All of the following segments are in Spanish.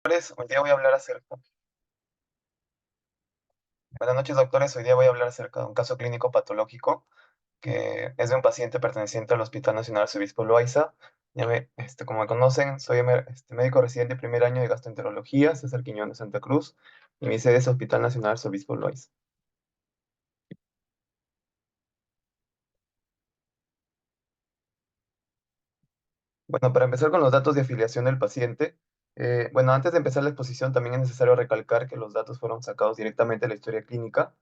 Hoy día voy a hablar acerca. Buenas noches, doctores. Hoy día voy a hablar acerca de un caso clínico patológico que es de un paciente perteneciente al Hospital Nacional Arzobispo Loaiza. Como me conocen, soy médico residente de primer año de gastroenterología, César Quiñones Santa Cruz, y mi sede es Hospital Nacional Arzobispo Loaiza. Bueno, para empezar con los datos de afiliación del paciente, bueno, antes de empezar la exposición también es necesario recalcar que los datos fueron sacados directamente de la historia clínica.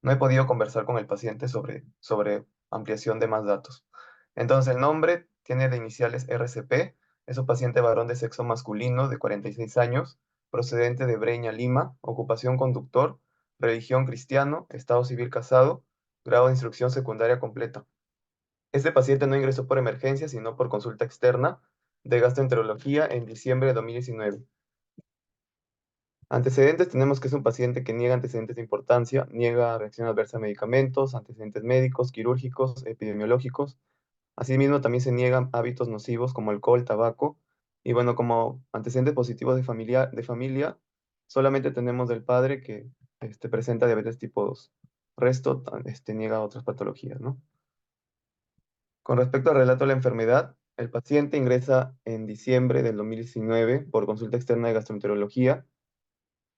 No he podido conversar con el paciente sobre ampliación de más datos. Entonces, el nombre tiene de iniciales RCP, es un paciente varón de sexo masculino de 46 años, procedente de Breña, Lima, ocupación conductor, religión cristiano, estado civil casado, grado de instrucción secundaria completa. Este paciente no ingresó por emergencia, sino por consulta externa de gastroenterología en diciembre de 2019. Antecedentes, tenemos que es un paciente que niega antecedentes de importancia, niega reacción adversa a medicamentos, antecedentes médicos, quirúrgicos, epidemiológicos. Asimismo, también se niegan hábitos nocivos como alcohol, tabaco. Y bueno, como antecedentes positivos de familia, solamente tenemos del padre que presenta diabetes tipo 2. Resto, niega otras patologías, ¿no? Con respecto al relato de la enfermedad, el paciente ingresa en diciembre del 2019 por consulta externa de gastroenterología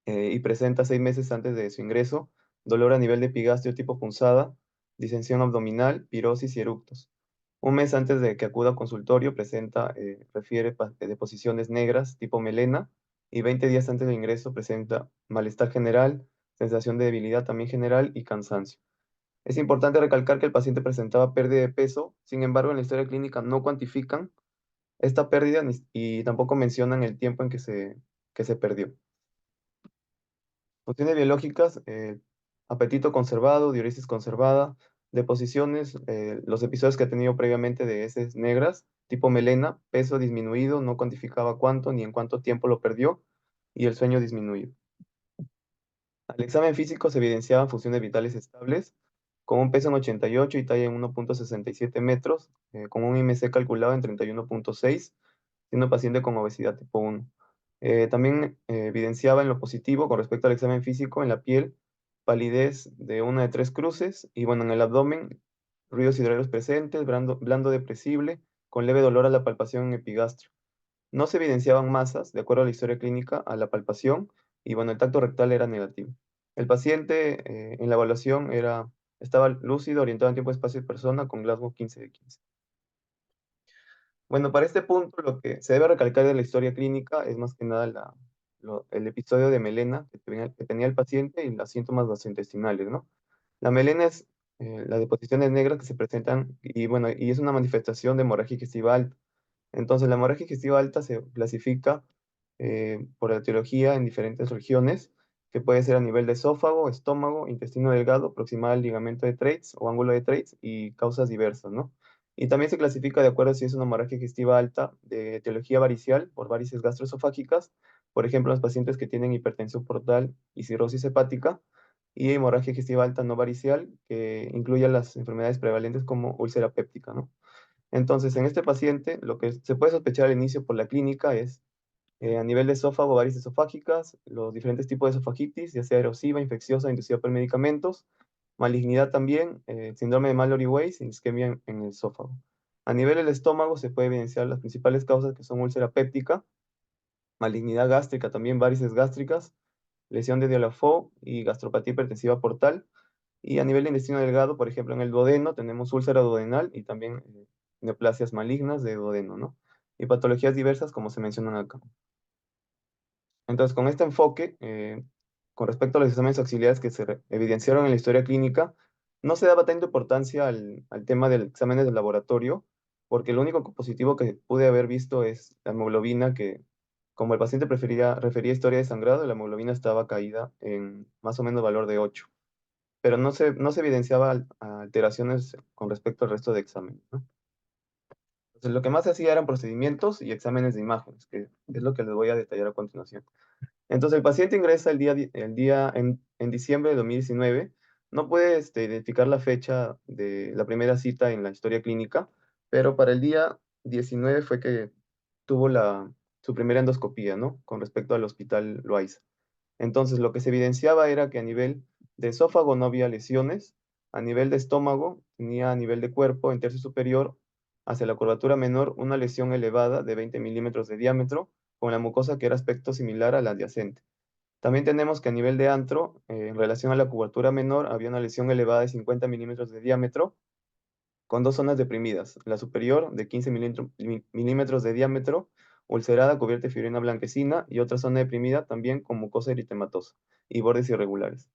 y presenta 6 meses antes de su ingreso dolor a nivel de epigastrio tipo punzada, disensión abdominal, pirosis y eructos. Un mes antes de que acuda a consultorio refiere deposiciones negras tipo melena y 20 días antes del ingreso presenta malestar general, sensación de debilidad también general y cansancio. Es importante recalcar que el paciente presentaba pérdida de peso, sin embargo, en la historia clínica no cuantifican esta pérdida y tampoco mencionan el tiempo en que se perdió. Funciones biológicas, apetito conservado, diuresis conservada, deposiciones, los episodios que ha tenido previamente de heces negras, tipo melena, peso disminuido, no cuantificaba cuánto ni en cuánto tiempo lo perdió, y el sueño disminuido. Al examen físico se evidenciaban funciones vitales estables, con un peso en 88 y talla en 1,67 metros, con un IMC calculado en 31,6, siendo paciente con obesidad tipo 1. También evidenciaba en lo positivo con respecto al examen físico en la piel, palidez de una de tres cruces, y bueno, en el abdomen, ruidos hidráulicos presentes, blando depresible, con leve dolor a la palpación en epigastrio. No se evidenciaban masas, de acuerdo a la historia clínica, a la palpación, y bueno, el tacto rectal era negativo. El paciente en la evaluación estaba lúcido, orientado en tiempo, espacio y persona, con Glasgow 15 de 15. Bueno, para este punto, lo que se debe recalcar de la historia clínica es más que nada el episodio de melena que tenía el paciente y los síntomas gastrointestinales, ¿no? La melena es las deposiciones negras que se presentan, y bueno, y es una manifestación de hemorragia digestiva alta. Entonces, la hemorragia digestiva alta se clasifica por etiología en diferentes regiones, que puede ser a nivel de esófago, estómago, intestino delgado, proximal al ligamento de Treitz o ángulo de Treitz y causas diversas, ¿no? Y también se clasifica de acuerdo a si es una hemorragia digestiva alta de etiología varicial por varices gastroesofágicas, por ejemplo, los pacientes que tienen hipertensión portal y cirrosis hepática, y hemorragia digestiva alta no varicial, que incluye las enfermedades prevalentes como úlcera péptica, ¿no? Entonces, en este paciente, lo que se puede sospechar al inicio por la clínica es a nivel de esófago, varices esofágicas, los diferentes tipos de esofagitis, ya sea erosiva, infecciosa, inducida por medicamentos, malignidad también, síndrome de Mallory-Weiss e isquemia en el esófago. A nivel del estómago se puede evidenciar las principales causas que son úlcera péptica, malignidad gástrica también, varices gástricas, lesión de Diolafo y gastropatía hipertensiva portal. Y a nivel de intestino delgado, por ejemplo, en el duodeno tenemos úlcera duodenal y también neoplasias malignas de duodeno, ¿no? Y patologías diversas como se mencionan acá. Entonces, con este enfoque, con respecto a los exámenes auxiliares que evidenciaron en la historia clínica, no se daba tanta importancia al tema del exámenes de laboratorio, porque lo único positivo que pude haber visto es la hemoglobina, que como el paciente refería historia de sangrado, la hemoglobina estaba caída en más o menos valor de 8, pero no se evidenciaba alteraciones con respecto al resto de exámenes, ¿no? Entonces, lo que más se hacía eran procedimientos y exámenes de imágenes, que es lo que les voy a detallar a continuación. Entonces, el paciente ingresa en diciembre de 2019. No puede identificar la fecha de la primera cita en la historia clínica, pero para el día 19 fue que tuvo su primera endoscopía, ¿no? Con respecto al Hospital Loaiza. Entonces, lo que se evidenciaba era que a nivel de esófago no había lesiones, a nivel de estómago tenía a nivel de cuerpo en tercio superior hacia la curvatura menor una lesión elevada de 20 milímetros de diámetro con la mucosa que era aspecto similar a la adyacente. También tenemos que a nivel de antro, en relación a la curvatura menor, había una lesión elevada de 50 milímetros de diámetro con dos zonas deprimidas, la superior de 15 milímetros de diámetro, ulcerada, cubierta de fibrina blanquecina, y otra zona deprimida también con mucosa eritematosa y bordes irregulares.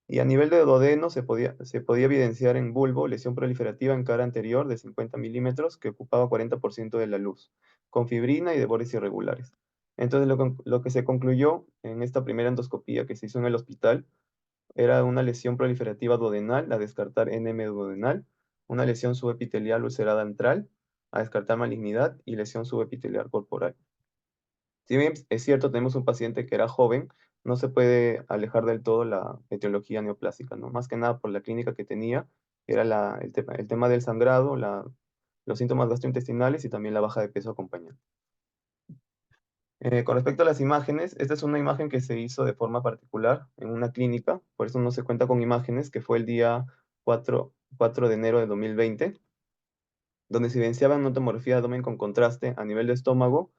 Y a nivel de duodeno se podía evidenciar en bulbo lesión proliferativa en cara anterior de 50 milímetros que ocupaba 40% de la luz, con fibrina y de bordes irregulares. Entonces lo que se concluyó en esta primera endoscopía que se hizo en el hospital era una lesión proliferativa duodenal, a descartar NM duodenal, una lesión subepitelial ulcerada antral, a descartar malignidad y lesión subepitelial corporal. Si bien es cierto, tenemos un paciente que era joven, no se puede alejar del todo la etiología neoplásica, ¿no? Más que nada por la clínica que tenía, que era el tema del sangrado, los síntomas gastrointestinales y también la baja de peso acompañante. Con respecto a las imágenes, esta es una imagen que se hizo de forma particular en una clínica, por eso no se cuenta con imágenes, que fue el día 4 de enero de 2020, donde se evidenciaba una tomografía de abdomen con contraste a nivel de estómago,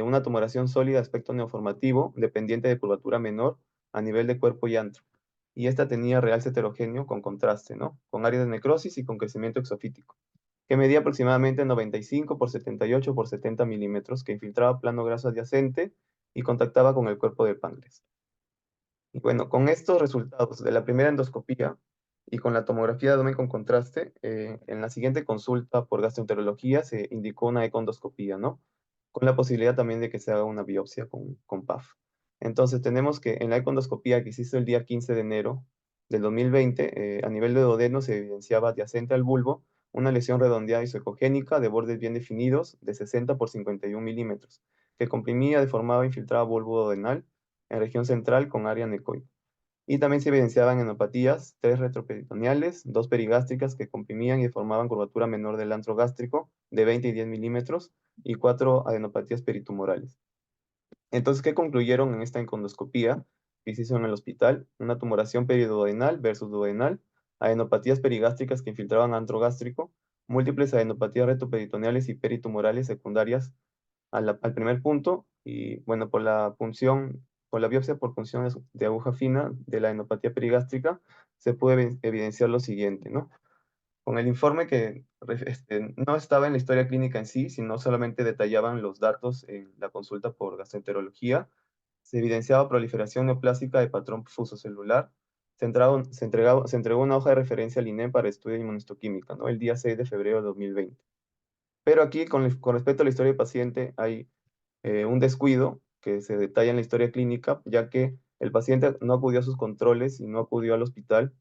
una tumoración sólida de aspecto neoformativo, dependiente de curvatura menor, a nivel de cuerpo y antro. Y esta tenía realce heterogéneo con contraste, ¿no? Con área de necrosis y con crecimiento exofítico, que medía aproximadamente 95 por 78 por 70 milímetros, que infiltraba plano graso adyacente y contactaba con el cuerpo del páncreas. Y bueno, con estos resultados de la primera endoscopía y con la tomografía de abdomen con contraste, en la siguiente consulta por gastroenterología se indicó una econdoscopía, ¿no? Con la posibilidad también de que se haga una biopsia con PAF. Entonces tenemos que en la econdoscopía que se hizo el día 15 de enero del 2020, a nivel de duodeno se evidenciaba adyacente al bulbo una lesión redondeada isocogénica de bordes bien definidos de 60 por 51 milímetros, que comprimía, deformaba e infiltraba bulbo duodenal en región central con área necoide. Y también se evidenciaban enopatías, tres retroperitoneales, dos perigástricas que comprimían y deformaban curvatura menor del antro gástrico de 20 y 10 milímetros y cuatro adenopatías peritumorales. Entonces, ¿qué concluyeron en esta endoscopía que se hizo en el hospital? Una tumoración periduodenal versus duodenal, adenopatías perigástricas que infiltraban antro gástrico, múltiples adenopatías retroperitoneales y peritumorales secundarias al primer punto y bueno, por la biopsia por punción de aguja fina de la enopatía perigástrica se puede evidenciar lo siguiente, ¿no? Con el informe que no estaba en la historia clínica en sí, sino solamente detallaban los datos en la consulta por gastroenterología, se evidenciaba proliferación neoplásica de patrón fusocelular, se entregó una hoja de referencia al INEM para estudio de inmunohistoquímica, ¿no? El día 6 de febrero de 2020. Pero aquí, con respecto a la historia del paciente, hay un descuido que se detalla en la historia clínica, ya que el paciente no acudió a sus controles y no acudió al hospital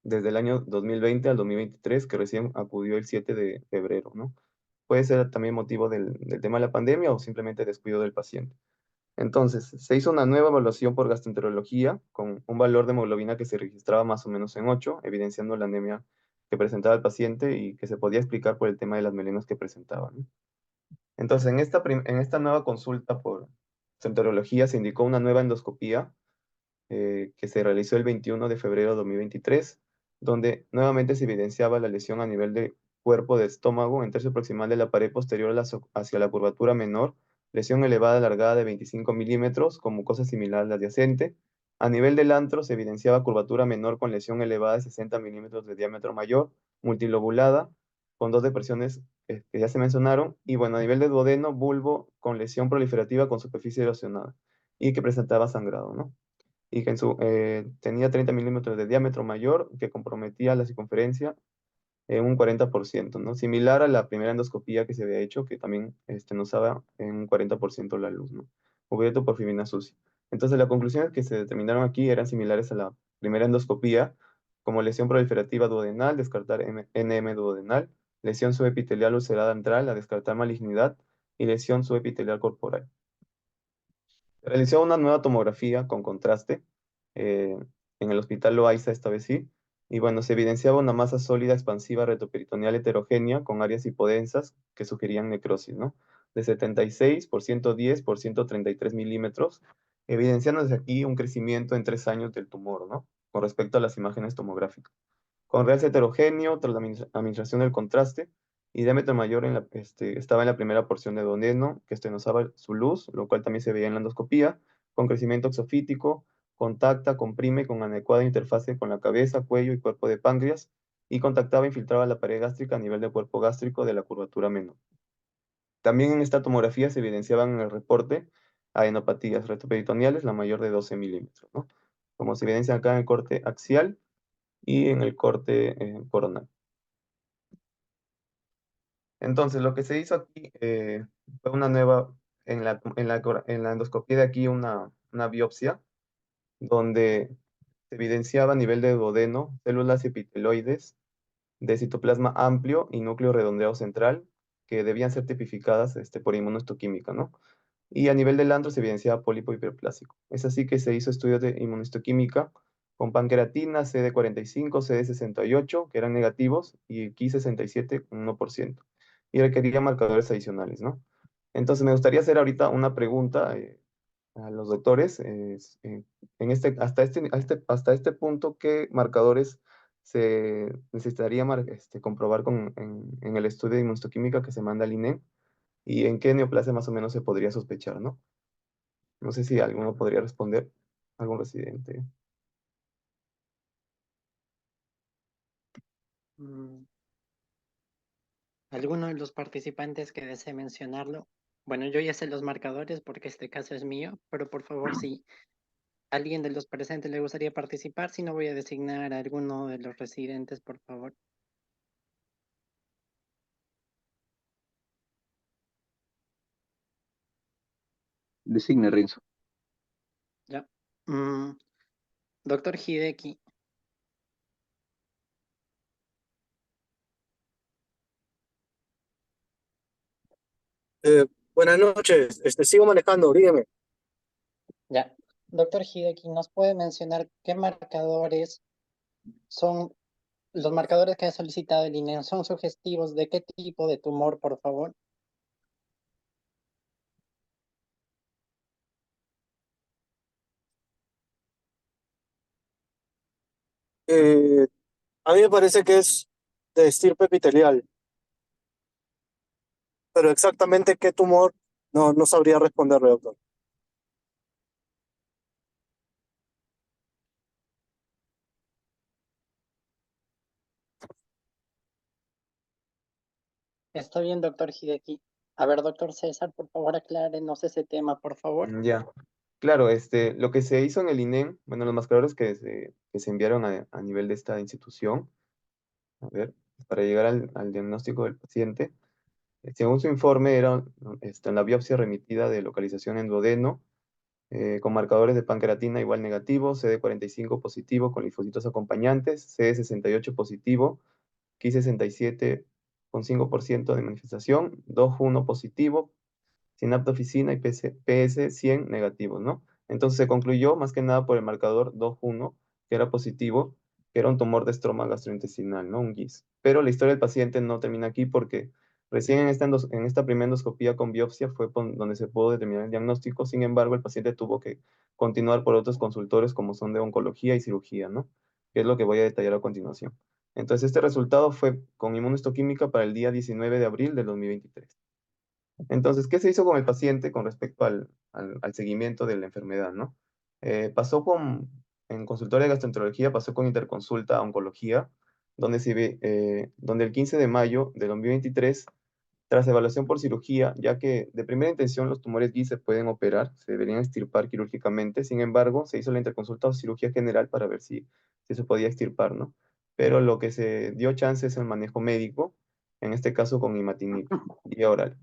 desde el año 2020 al 2023, que recién acudió el 7 de febrero, ¿no? Puede ser también motivo del tema de la pandemia o simplemente descuido del paciente. Entonces, se hizo una nueva evaluación por gastroenterología con un valor de hemoglobina que se registraba más o menos en 8, evidenciando la anemia que presentaba el paciente y que se podía explicar por el tema de las melenas que presentaba, ¿no? Entonces, en esta nueva consulta por gastroenterología se indicó una nueva endoscopía que se realizó el 21 de febrero de 2023, donde nuevamente se evidenciaba la lesión a nivel de cuerpo de estómago en tercio proximal de la pared posterior hacia la curvatura menor, lesión elevada alargada de 25 milímetros con mucosa similar a la adyacente. A nivel del antro se evidenciaba curvatura menor con lesión elevada de 60 milímetros de diámetro mayor, multilobulada, con dos depresiones que ya se mencionaron, y bueno, a nivel de duodeno, bulbo con lesión proliferativa con superficie erosionada y que presentaba sangrado, ¿no? Y que tenía 30 milímetros de diámetro mayor que comprometía la circunferencia en un 40%, ¿no? Similar a la primera endoscopía que se había hecho, que también nos daba en un 40% la luz, ¿no? Cubierto por fibrina sucia. Entonces, las conclusiones que se determinaron aquí eran similares a la primera endoscopía, como lesión proliferativa duodenal, descartar NM duodenal, lesión subepitelial ulcerada antral, a descartar malignidad, y lesión subepitelial corporal. Realizó una nueva tomografía con contraste eh, en el Hospital Loaiza esta vez sí, y bueno, se evidenciaba una masa sólida expansiva retroperitoneal heterogénea con áreas hipodensas que sugerían necrosis, ¿no? de 76 por 110 por 133 milímetros, evidenciando desde aquí un crecimiento en 3 años del tumor, ¿no? Con respecto a las imágenes tomográficas. Con realce heterogéneo tras la administración del contraste y diámetro mayor estaba en la primera porción de doneno, que estenosaba su luz, lo cual también se veía en la endoscopía, con crecimiento exofítico, contacta, comprime con adecuada interfase con la cabeza, cuello y cuerpo de páncreas, y contactaba e infiltraba la pared gástrica a nivel del cuerpo gástrico de la curvatura menor. También en esta tomografía se evidenciaban en el reporte adenopatías retroperitoneales, la mayor de 12 milímetros, ¿no? Como se evidencia acá en el corte axial y en el corte coronal. Entonces, lo que se hizo aquí fue una nueva, en la endoscopía de aquí, una biopsia, donde se evidenciaba a nivel de duodeno células epiteloides de citoplasma amplio y núcleo redondeado central, que debían ser tipificadas por inmunohistoquímica, ¿no? Y a nivel del antro se evidenciaba pólipo hiperplásico. Es así que se hizo estudios de inmunohistoquímica con pancreatina, CD45, CD68, que eran negativos, y Ki67, un 1%. Y requería marcadores adicionales, ¿no? Entonces me gustaría hacer ahorita una pregunta a los doctores. Hasta este punto, ¿qué marcadores se necesitaría comprobar en el estudio de inmunohistoquímica que se manda al INEM? ¿Y en qué neoplasia más o menos se podría sospechar, no? No sé si alguno podría responder, algún residente. Mm, ¿Alguno de los participantes que desee mencionarlo? Bueno, yo ya sé los marcadores porque este caso es mío, pero por favor, si alguien de los presentes le gustaría participar, si no voy a designar a alguno de los residentes, por favor. Designe Renzo. Ya. Mm, Doctor Hideki, Eh, Buenas noches, sigo manejando, dígame. ya. Doctor Hideki, ¿nos puede mencionar qué marcadores son los marcadores que ha solicitado el INE? ¿Son sugestivos de qué tipo de tumor, por favor? Eh, a mí me parece que es de estirpe epitelial, pero exactamente qué tumor no sabría responderle, doctor. Está bien, doctor Hideki. A ver, doctor César, por favor, aclárenos ese tema, por favor. Ya. Claro, lo que se hizo en el INEM, bueno, los marcadores que se enviaron a nivel de esta institución, a ver, para llegar al diagnóstico del paciente, según su informe, era en la biopsia remitida de localización en duodeno, con marcadores de pancreatina igual negativo, CD45 positivo con linfocitos acompañantes, CD68 positivo, Ki67 con 5% de manifestación, 2-1 positivo, sinaptofisina y PS100 negativos, ¿no? Entonces se concluyó más que nada por el marcador 2-1, que era positivo, que era un tumor de estroma gastrointestinal, ¿no? Un GIS. Pero la historia del paciente no termina aquí porque recién en esta primera endoscopía con biopsia fue donde se pudo determinar el diagnóstico. Sin embargo, el paciente tuvo que continuar por otros consultores como son de oncología y cirugía, ¿no? Que es lo que voy a detallar a continuación. Entonces, este resultado fue con inmunohistoquímica para el día 19 de abril del 2023. Entonces, ¿qué se hizo con el paciente con respecto al seguimiento de la enfermedad, ¿no? En consultorio de gastroenterología pasó con interconsulta a oncología, donde el 15 de mayo de 2023, tras evaluación por cirugía, ya que de primera intención los tumores GI se pueden operar, se deberían extirpar quirúrgicamente. Sin embargo, se hizo la interconsulta o cirugía general para ver si se podía extirpar, ¿no? Pero lo que se dio chance es el manejo médico, en este caso con imatinib, vía oral.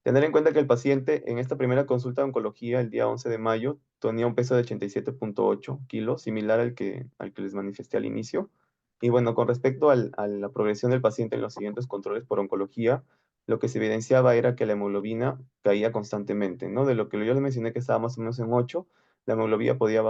Tener en cuenta que el paciente en esta primera consulta de oncología el día 11 de mayo tenía un peso de 87,8 kilos, similar al que les manifesté al inicio. Y bueno, con respecto a la progresión del paciente en los siguientes controles por oncología, lo que se evidenciaba era que la hemoglobina caía constantemente, ¿no? De lo que yo les mencioné que estaba más o menos en 8, la hemoglobina podía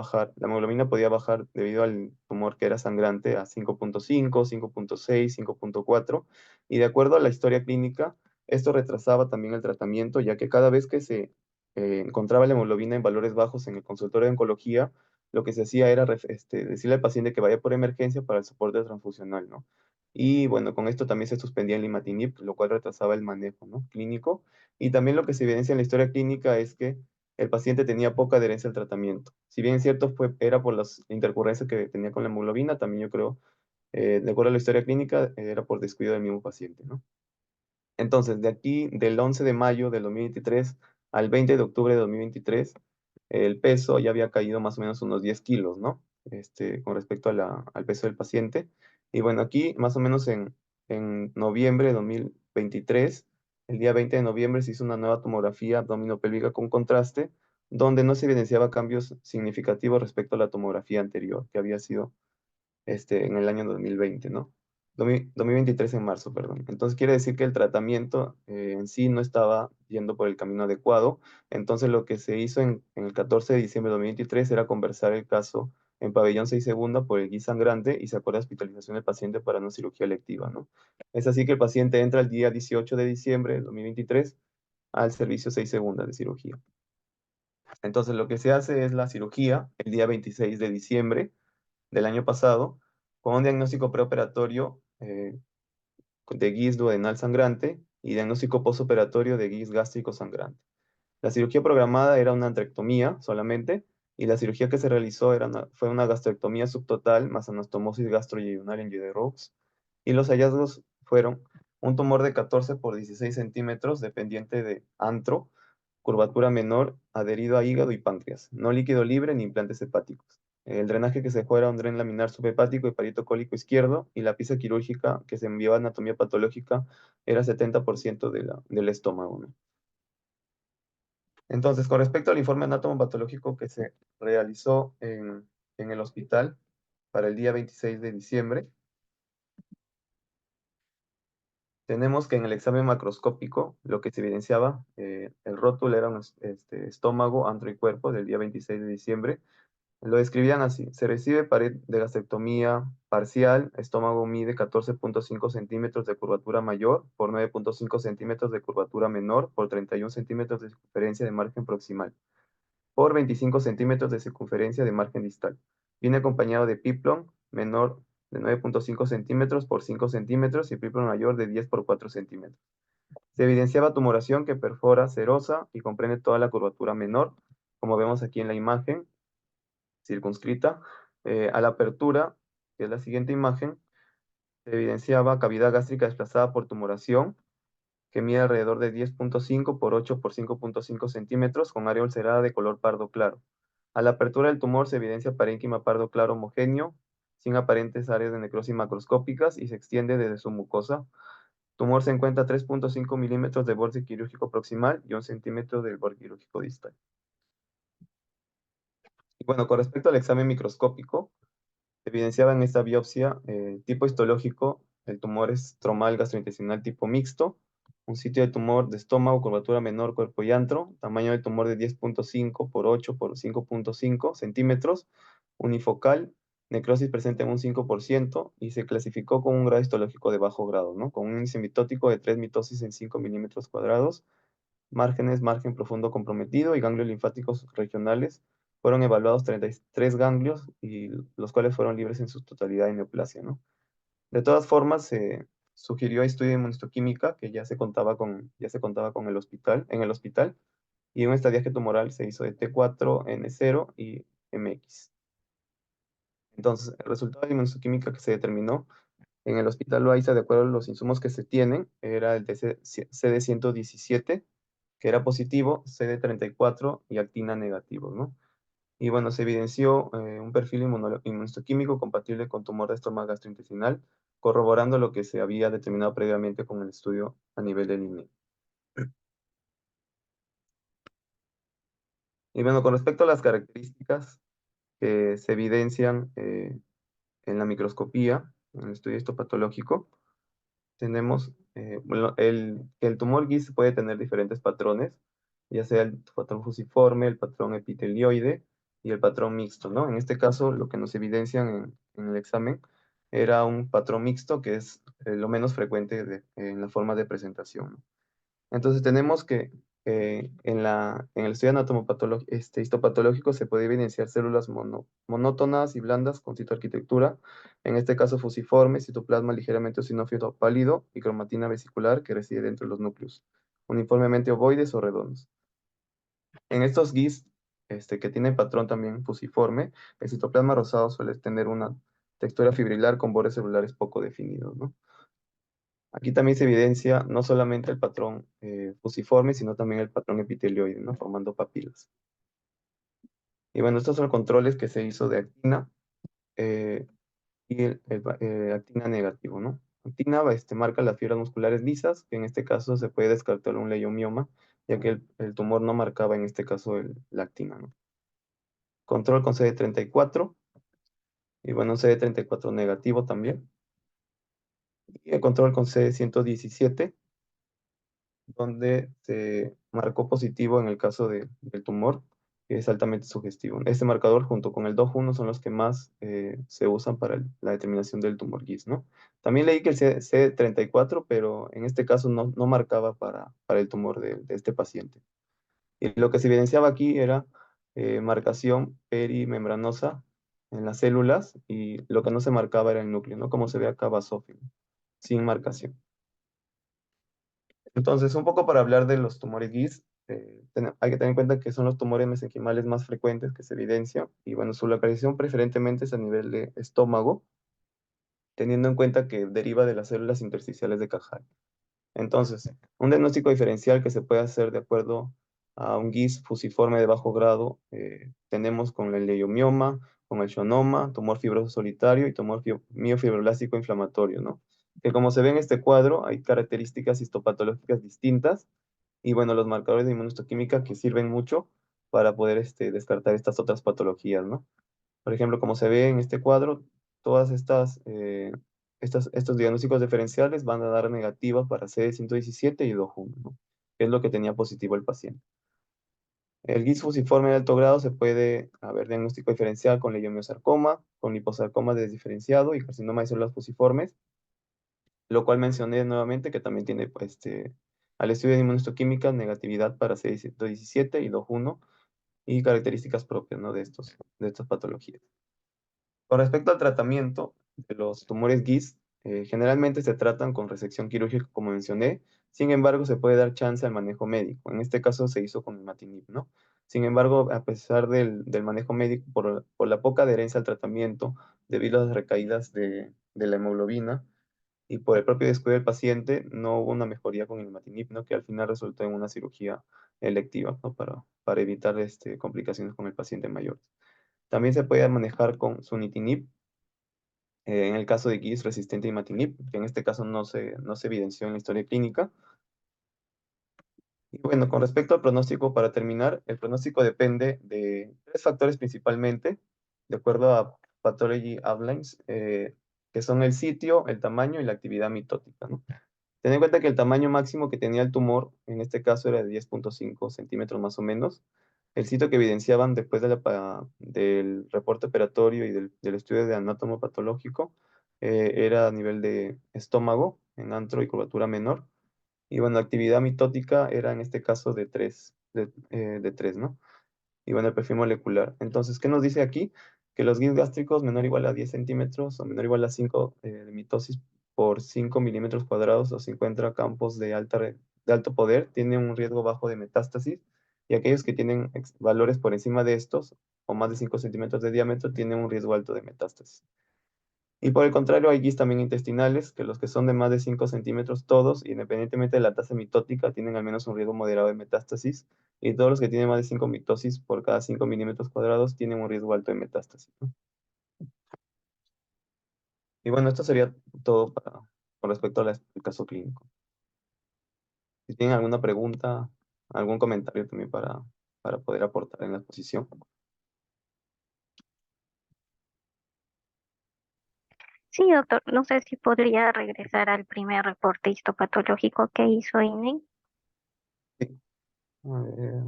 bajar debido al tumor que era sangrante a 5,5, 5,6, 5,4. Y de acuerdo a la historia clínica, Esto retrasaba también el tratamiento, ya que cada vez que se encontraba la hemoglobina en valores bajos en el consultorio de oncología, lo que se hacía era decirle al paciente que vaya por emergencia para el soporte transfusional, ¿no? Y bueno, con esto también se suspendía el imatinib, lo cual retrasaba el manejo, ¿no? Clínico. Y también lo que se evidencia en la historia clínica es que el paciente tenía poca adherencia al tratamiento. Si bien es cierto, era por las intercurrencias que tenía con la hemoglobina, también yo creo, de acuerdo a la historia clínica, era por descuido del mismo paciente, ¿no? Entonces, de aquí, del 11 de mayo del 2023 al 20 de octubre de 2023, el peso ya había caído más o menos unos 10 kilos, ¿no? Con respecto al peso del paciente. Y bueno, aquí más o menos en noviembre de 2023, el día 20 de noviembre se hizo una nueva tomografía abdominopélvica con contraste, donde no se evidenciaba cambios significativos respecto a la tomografía anterior, que había sido en el año 2020, ¿no? 2023 en marzo, perdón. Entonces quiere decir que el tratamiento en sí no estaba yendo por el camino adecuado. Entonces lo que se hizo en el 14 de diciembre de 2023 era conversar el caso en pabellón 6 segunda por el GUI sangrante y se acuerda hospitalización del paciente para una cirugía electiva, ¿no? Es así que el paciente entra el día 18 de diciembre de 2023 al servicio 6 segunda de cirugía. Entonces lo que se hace es la cirugía el día 26 de diciembre del año pasado con un diagnóstico preoperatorio de GUIS duodenal sangrante y diagnóstico postoperatorio de GUIS gástrico sangrante. La cirugía programada era una antrectomía solamente y la cirugía que se realizó fue una gastrectomía subtotal más anastomosis gastroyeyunal en Rhodes. Y los hallazgos fueron un tumor de 14 por 16 centímetros dependiente de antro, curvatura menor, adherido a hígado y páncreas, no líquido libre ni implantes hepáticos. El drenaje que se fue era un dren laminar subhepático y parieto cólico izquierdo, y la pieza quirúrgica que se envió a anatomía patológica era 70% del estómago, ¿no? Entonces, con respecto al informe anatomopatológico que se realizó en el hospital para el día 26 de diciembre, tenemos que en el examen macroscópico lo que se evidenciaba, el rótulo era un estómago, antro y cuerpo del día 26 de diciembre. Lo describían así: se recibe pared de gastrectomía parcial, estómago mide 14.5 centímetros de curvatura mayor por 9.5 centímetros de curvatura menor por 31 centímetros de circunferencia de margen proximal por 25 centímetros de circunferencia de margen distal. Viene acompañado de piplón menor de 9.5 centímetros por 5 centímetros y piplón mayor de 10 por 4 centímetros. Se evidenciaba tumoración que perfora serosa y comprende toda la curvatura menor, como vemos aquí en la imagen circunscrita. A la apertura, que es la siguiente imagen, se evidenciaba cavidad gástrica desplazada por tumoración, que mide alrededor de 10.5 por 8 por 5.5 centímetros, con área ulcerada de color pardo claro. A la apertura del tumor se evidencia parénquima pardo claro homogéneo, sin aparentes áreas de necrosis macroscópicas, y se extiende desde su mucosa. Tumor se encuentra a 3.5 milímetros de borde quirúrgico proximal y 1 centímetro del borde quirúrgico distal. Y bueno, con respecto al examen microscópico, se evidenciaba en esta biopsia tipo histológico, el tumor estromal gastrointestinal tipo mixto, un sitio de tumor de estómago, curvatura menor, cuerpo y antro, tamaño del tumor de 10.5 por 8 por 5.5 centímetros, unifocal, necrosis presente en un 5% y se clasificó con un grado histológico de bajo grado, ¿no? Con un índice mitótico de 3 mitosis en 5 milímetros cuadrados, márgenes, margen profundo comprometido y ganglios linfáticos regionales. Fueron evaluados 33 ganglios, y los cuales fueron libres en su totalidad de neoplasia, ¿no? De todas formas, se sugirió estudio de inmunohistoquímica, que ya se contaba en el hospital, y un estadiaje tumoral se hizo de T4, N0 y MX. Entonces, el resultado de inmunohistoquímica que se determinó en el hospital Loaiza, de acuerdo a los insumos que se tienen, era el de CD117, que era positivo, CD34 y actina negativo, ¿no? Y bueno, se evidenció un perfil inmunohistoquímico compatible con tumor de estómago gastrointestinal, corroborando lo que se había determinado previamente con el estudio a nivel del INE. Y bueno, con respecto a las características que se evidencian en la microscopía, en el estudio histopatológico, tenemos bueno, que el tumor GIS puede tener diferentes patrones, ya sea el patrón fusiforme, el patrón epitelioide y el patrón mixto, ¿no? En este caso, lo que nos evidencian en el examen era un patrón mixto, que es lo menos frecuente en la forma de presentación, ¿no? Entonces tenemos que en el estudio histopatológico se puede evidenciar células monótonas y blandas con citoarquitectura, en este caso fusiforme, citoplasma ligeramente eosinófilo pálido y cromatina vesicular que reside dentro de los núcleos, uniformemente ovoides o redondos. En estos GIS que tienen patrón también fusiforme, el citoplasma rosado suele tener una textura fibrilar con bordes celulares poco definidos, ¿no? Aquí también se evidencia no solamente el patrón fusiforme, sino también el patrón epitelioide, ¿no? Formando papilas. Y bueno, estos son controles que se hizo de actina eh, y actina negativo, ¿no? Actina marca las fibras musculares lisas, que en este caso se puede descartar un leiomioma, ya que el tumor no marcaba en este caso la actina, ¿no? Control con CD34, y bueno, un CD34 negativo también. Y el control con CD117, donde se marcó positivo en el caso del tumor, que es altamente sugestivo. Este marcador junto con el DOJ1 son los que más se usan para la determinación del tumor GIS, ¿no? También leí que el C34, pero en este caso no marcaba para el tumor de este paciente. Y lo que se evidenciaba aquí era marcación perimembranosa en las células y lo que no se marcaba era el núcleo, ¿no? Como se ve acá basófilo, sin marcación. Entonces, un poco para hablar de los tumores GIS, hay que tener en cuenta que son los tumores mesenquimales más frecuentes que se evidencian y bueno, su localización preferentemente es a nivel de estómago, teniendo en cuenta que deriva de las células intersticiales de Cajal. Entonces, un diagnóstico diferencial que se puede hacer de acuerdo a un GIS fusiforme de bajo grado, tenemos con el leiomioma, con el schwannoma, tumor fibroso solitario y tumor miofibroblástico inflamatorio, ¿no? Que como se ve en este cuadro, hay características histopatológicas distintas y bueno, los marcadores de inmunohistoquímica que sirven mucho para poder descartar estas otras patologías, ¿no? Por ejemplo, como se ve en este cuadro, todas estos diagnósticos diferenciales van a dar negativas para CD117 y DOJ1, ¿no? Que es lo que tenía positivo el paciente. El GIS fusiforme de alto grado se puede haber diagnóstico diferencial con leiomiosarcoma, con liposarcoma desdiferenciado y carcinoma de células fusiformes, lo cual mencioné nuevamente que también tiene al estudio de inmunohistoquímica negatividad para CD117 y DOJ1 y características propias, ¿no? de estas patologías. Con respecto al tratamiento de los tumores GIS, generalmente se tratan con resección quirúrgica, como mencioné. Sin embargo, se puede dar chance al manejo médico. En este caso se hizo con imatinib, ¿no? Sin embargo, a pesar del manejo médico, por la poca adherencia al tratamiento, debido a las recaídas de la hemoglobina y por el propio descuido del paciente, no hubo una mejoría con el imatinib, ¿no? Que al final resultó en una cirugía electiva, ¿no? Para evitar complicaciones con el paciente mayor. También se puede manejar con sunitinib, en el caso de GIS resistente a imatinib, que en este caso no se evidenció en la historia clínica. Y bueno, con respecto al pronóstico, para terminar, el pronóstico depende de tres factores principalmente, de acuerdo a Pathology Outlines, que son el sitio, el tamaño y la actividad mitótica, ¿no? Ten en cuenta que el tamaño máximo que tenía el tumor, en este caso era de 10.5 centímetros más o menos. El sitio que evidenciaban después del reporte operatorio y del estudio de anátomo patológico era a nivel de estómago, en antro y curvatura menor. Y bueno, actividad mitótica era en este caso de 3, ¿no? Y bueno, el perfil molecular. Entonces, ¿qué nos dice aquí? Que los GIS gástricos menor o igual a 10 centímetros o menor o igual a 5 de mitosis por 5 milímetros cuadrados o se encuentra campos de alto poder, tienen un riesgo bajo de metástasis y aquellos que tienen valores por encima de estos o más de 5 centímetros de diámetro tienen un riesgo alto de metástasis. Y por el contrario, hay GIS también intestinales, que los que son de más de 5 centímetros todos, independientemente de la tasa mitótica, tienen al menos un riesgo moderado de metástasis, y todos los que tienen más de 5 mitosis por cada 5 milímetros cuadrados tienen un riesgo alto de metástasis, ¿no? Y bueno, esto sería todo con respecto al caso clínico. Si tienen alguna pregunta, algún comentario también para poder aportar en la exposición. Sí, doctor, no sé si podría regresar al primer reporte histopatológico que hizo INE. Sí. A ver.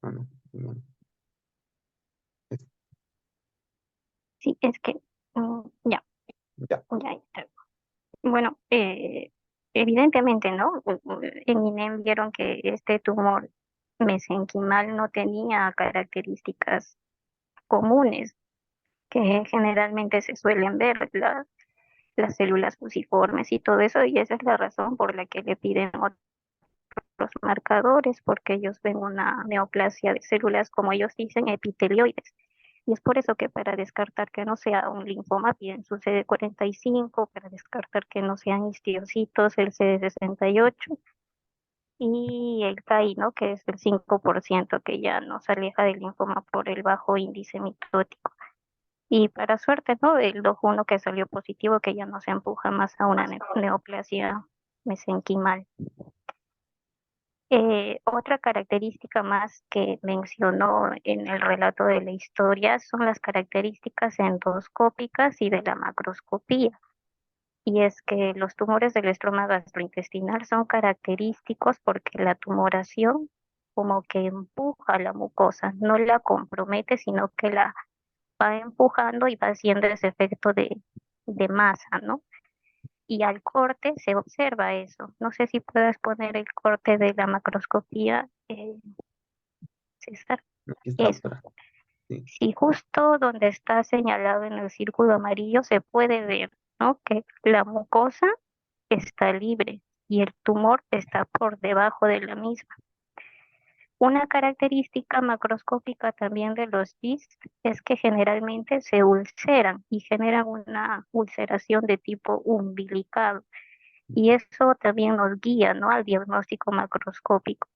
Ah, no, no. Sí, es que ya, Ya. ya está. Bueno, evidentemente, ¿no? En INEM vieron que este tumor mesenquimal no tenía características comunes que generalmente se suelen ver, las células fusiformes y todo eso, y esa es la razón por la que le piden otros marcadores, porque ellos ven una neoplasia de células, como ellos dicen, epitelioides. Y es por eso que para descartar que no sea un linfoma piden su CD45, para descartar que no sean histiocitos, el CD68 y el CAI, ¿no? Que es el 5% que ya nos aleja del linfoma por el bajo índice mitótico. Y para suerte, ¿no? El 2-1 que salió positivo, que ya no se empuja más a una neoplasia mesenquimal. Otra característica más que mencionó en el relato de la historia son las características endoscópicas y de la macroscopía. Y es que los tumores del estroma gastrointestinal son característicos porque la tumoración como que empuja la mucosa, no la compromete, sino que la va empujando y va haciendo ese efecto de masa, ¿no? Y al corte se observa eso. No sé si puedes poner el corte de la macroscopía, César. Aquí está, Eso. doctora. Sí. Si justo donde está señalado en el círculo amarillo se puede ver, ¿no? Que la mucosa está libre y el tumor está por debajo de la misma. Una característica macroscópica también de los GIST es que generalmente se ulceran y generan una ulceración de tipo umbilical. Y eso también nos guía, ¿no? Al diagnóstico macroscópico.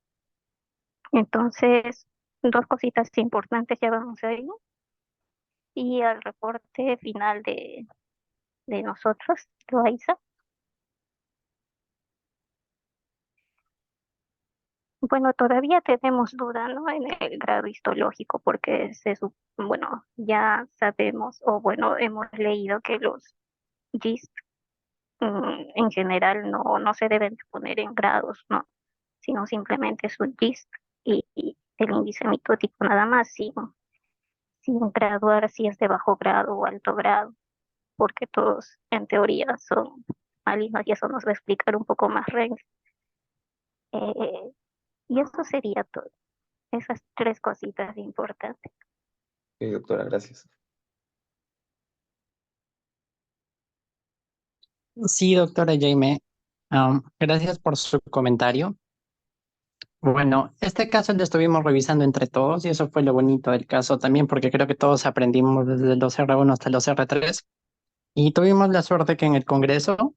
Entonces, dos cositas importantes ya vamos ahí. Y al reporte final de nosotros, Loaiza. Bueno, todavía tenemos duda, ¿no? En el grado histológico, porque bueno, ya sabemos, o bueno, hemos leído que los GIST en general no se deben poner en grados, ¿no? Sino simplemente es un GIST y el índice mitótico nada más, sin graduar si es de bajo grado o alto grado, porque todos en teoría son malignos y eso nos va a explicar un poco más Renz. Eh, y eso sería todo. Esas tres cositas importantes. Ok, doctora, gracias. Sí, doctora Jaime, gracias por su comentario. Bueno, este caso lo estuvimos revisando entre todos y eso fue lo bonito del caso también, porque creo que todos aprendimos desde los R1 hasta los R3 y tuvimos la suerte que en el Congreso,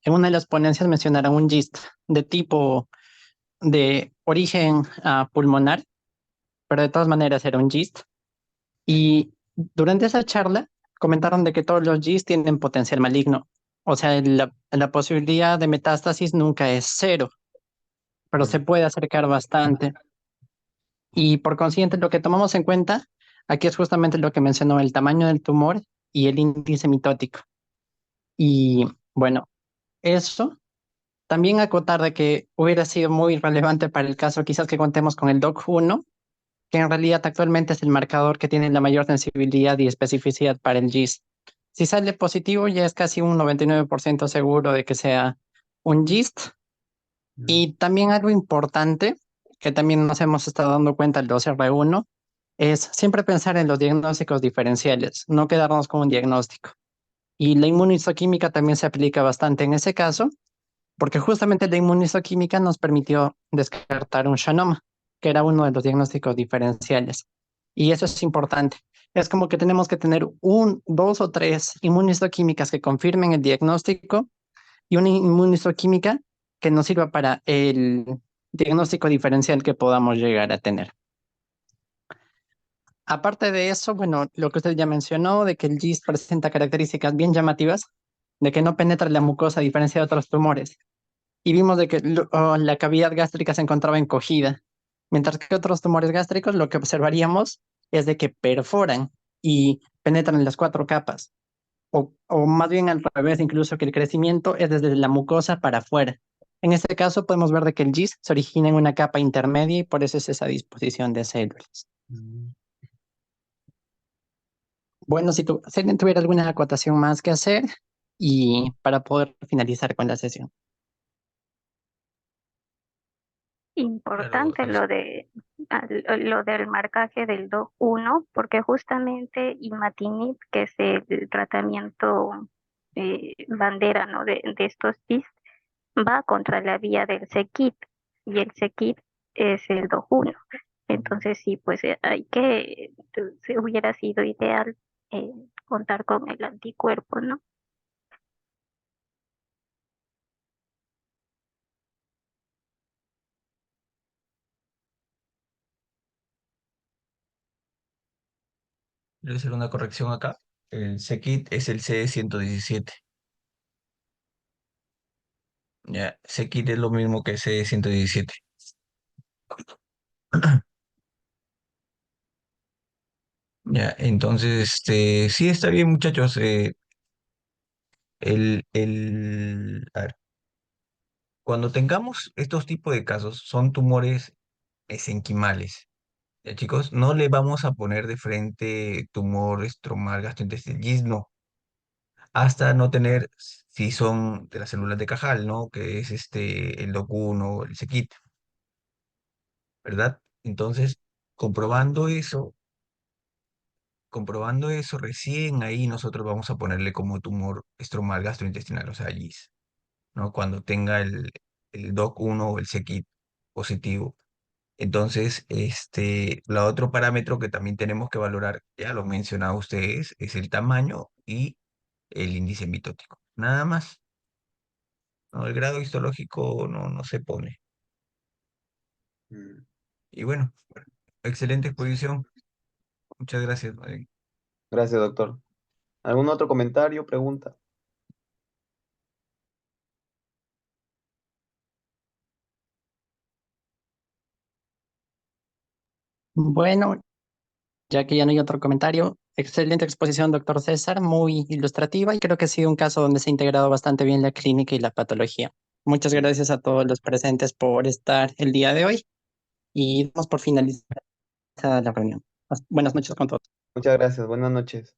en una de las ponencias mencionaron un GIST de tipo de origen pulmonar, pero de todas maneras era un GIST. Y durante esa charla comentaron de que todos los GIST tienen potencial maligno. O sea, la posibilidad de metástasis nunca es cero, pero se puede acercar bastante. Y por consiguiente, lo que tomamos en cuenta aquí es justamente lo que mencionó, el tamaño del tumor y el índice mitótico. Y bueno, eso también acotar de que hubiera sido muy relevante para el caso, quizás que contemos con el DOC1, que en realidad actualmente es el marcador que tiene la mayor sensibilidad y especificidad para el GIST. Si sale positivo, ya es casi un 99% seguro de que sea un GIST. Y también algo importante, que también nos hemos estado dando cuenta los R1, es siempre pensar en los diagnósticos diferenciales, no quedarnos con un diagnóstico. Y la inmunistoquímica también se aplica bastante en ese caso, porque justamente la inmunistoquímica nos permitió descartar un Schwannoma, que era uno de los diagnósticos diferenciales. Y eso es importante. Es como que tenemos que tener dos o tres inmunistoquímicas que confirmen el diagnóstico y una inmunistoquímica que nos sirva para el diagnóstico diferencial que podamos llegar a tener. Aparte de eso, bueno, lo que usted ya mencionó, de que el GIST presenta características bien llamativas, de que no penetra la mucosa a diferencia de otros tumores. Y vimos de que la cavidad gástrica se encontraba encogida, mientras que otros tumores gástricos lo que observaríamos es de que perforan y penetran en las cuatro capas, o más bien al revés, incluso que el crecimiento es desde la mucosa para afuera. En este caso podemos ver de que el GIST se origina en una capa intermedia y por eso es esa disposición de células. Bueno, si alguien tuviera alguna acotación más que hacer y para poder finalizar con la sesión. Importante Claro, lo del marcaje del DOC1, porque justamente imatinib, que es el tratamiento bandera, ¿no? de estos GIST, va contra la vía del CKIT, y el CKIT es el DOC1. Entonces sí, pues se hubiera sido ideal eh, contar con el anticuerpo, ¿no? Debe ser una corrección acá. El Sekit es el CD117. Ya, Sekit es lo mismo que CD117. Ya, entonces, sí está bien, muchachos. A ver, cuando tengamos estos tipos de casos, son tumores mesenquimales. Ya, chicos, no le vamos a poner de frente tumor estromal gastrointestinal, GIST, no, hasta no tener, si son de las células de Cajal, ¿no? Que es el DOC1, el Sekit, ¿verdad? Entonces, comprobando eso, comprobando eso, recién ahí nosotros vamos a ponerle como tumor estromal gastrointestinal, o sea, GIS, ¿no? Cuando tenga el DOC1 o el Sekit positivo. Entonces, la otro parámetro que también tenemos que valorar, ya lo mencionaba ustedes, es el tamaño y el índice mitótico. Nada más, ¿no? El grado histológico no se pone. Mm, Y bueno, excelente exposición. Muchas gracias, Madrid. Gracias, doctor. ¿Algún otro comentario, pregunta? Bueno, ya que ya no hay otro comentario, excelente exposición, doctor César, muy ilustrativa y creo que ha sido un caso donde se ha integrado bastante bien la clínica y la patología. Muchas gracias a todos los presentes por estar el día de hoy y damos por finalizada la reunión. Buenas noches con todos. Muchas gracias. Buenas noches.